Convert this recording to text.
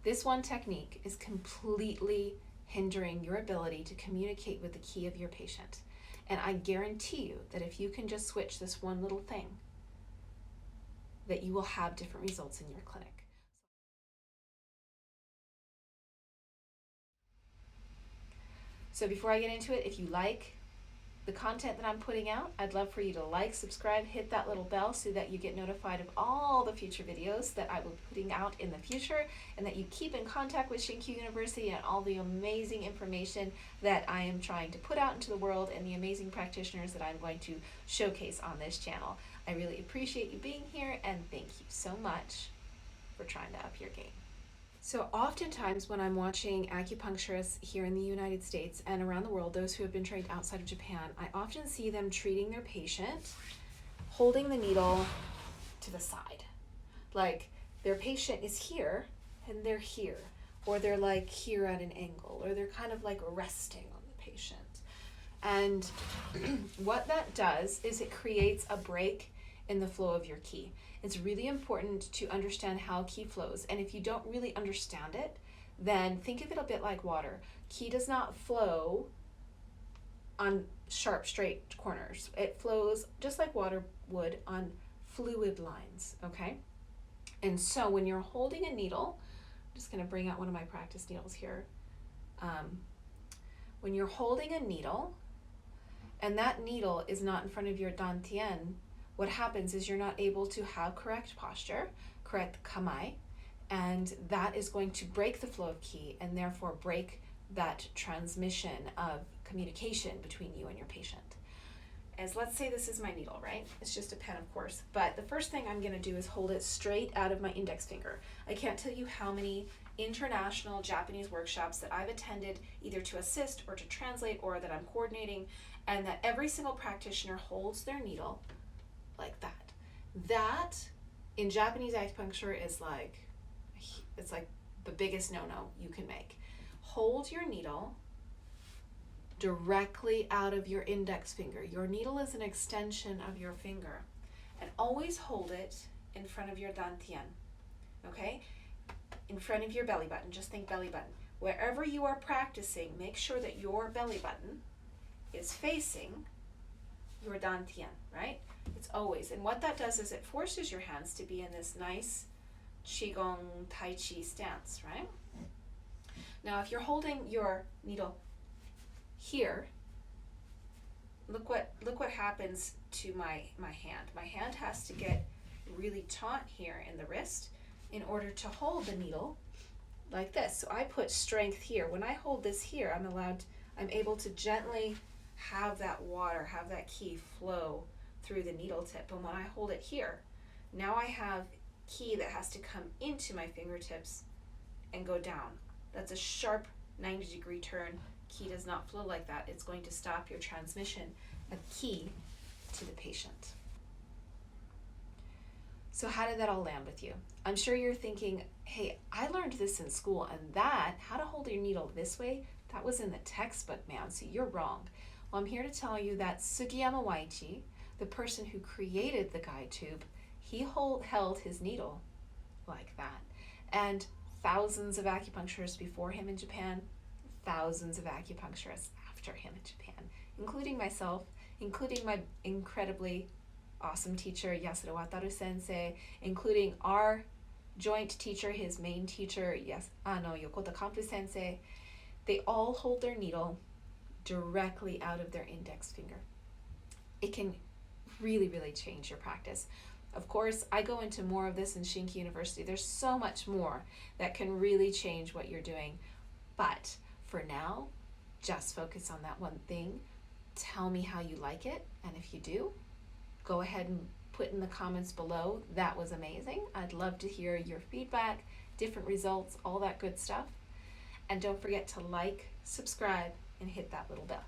This one technique is completely hindering your ability to communicate with the ki of your patient. And I guarantee you that if you can just switch this one little thing, that you will have different results in your clinic. So before I get into it, if you like the content that I'm putting out, I'd love for you to like, subscribe, hit that little bell so that you get notified of all the future videos that I will be putting out in the future, and that you keep in contact with ShinKyu University and all the amazing information that I am trying to put out into the world and the amazing practitioners that I'm going to showcase on this channel. I really appreciate you being here, and thank you so much for trying to up your game. So oftentimes when I'm watching acupuncturists here in the United States and around the world, those who have been trained outside of Japan, I often see them treating their patient, holding the needle to the side. Like their patient is here and they're here, or they're like here at an angle, or they're kind of like resting on the patient. And what that does is it creates a break in the flow of your ki. It's really important to understand how ki flows. And if you don't really understand it, then think of it a bit like water. Ki does not flow on sharp, straight corners. It flows just like water would on fluid lines, okay? And so when you're holding a needle, I'm just gonna bring out one of my practice needles here. When you're holding a needle, and that needle is not in front of your dantian, what happens is you're not able to have correct posture, correct kamae, and that is going to break the flow of ki and therefore break that transmission of communication between you and your patient. As let's say this is my needle, right? It's just a pen, of course, but the first thing I'm gonna do is hold it straight out of my index finger. I can't tell you how many international Japanese workshops that I've attended either to assist or to translate or that I'm coordinating, and that every single practitioner holds their needle like that. That in Japanese acupuncture is like, it's like the biggest no-no you can make. Hold your needle directly out of your index finger. Your needle is an extension of your finger, and always hold it in front of your dantian, okay? In front of your belly button, just think belly button. Wherever you are practicing, make sure that your belly button is facing your dantian, right? It's always, and what that does is it forces your hands to be in this nice qigong tai chi stance, right? Now if you're holding your needle here, look what happens to my hand. My hand has to get really taut here in the wrist in order to hold the needle like this. So I put strength here. When I hold this here, I'm able to gently have that water, have that ki flow through the needle tip. And when I hold it here, now I have ki that has to come into my fingertips and go down. That's a sharp 90-degree turn. Ki does not flow like that. It's going to stop your transmission of ki to the patient. So how did that all land with you? I'm sure you're thinking, hey, I learned this in school, and that, how to hold your needle this way, that was in the textbook, man, so you're wrong. Well, I'm here to tell you that Sugiyama Waichi, the person who created the guide tube, he held his needle like that. And thousands of acupuncturists before him in Japan, thousands of acupuncturists after him in Japan, including myself, including my incredibly awesome teacher, Yasuda Wataru Sensei, including our joint teacher, his main teacher, Yokota Kampu Sensei. They all hold their needle directly out of their index finger. It can really, really change your practice. Of course, I go into more of this in ShinKyu University. There's so much more that can really change what you're doing. But for now, just focus on that one thing. Tell me how you like it. And if you do, go ahead and put in the comments below. That was amazing. I'd love to hear your feedback, different results, all that good stuff. And don't forget to like, subscribe, and hit that little bell.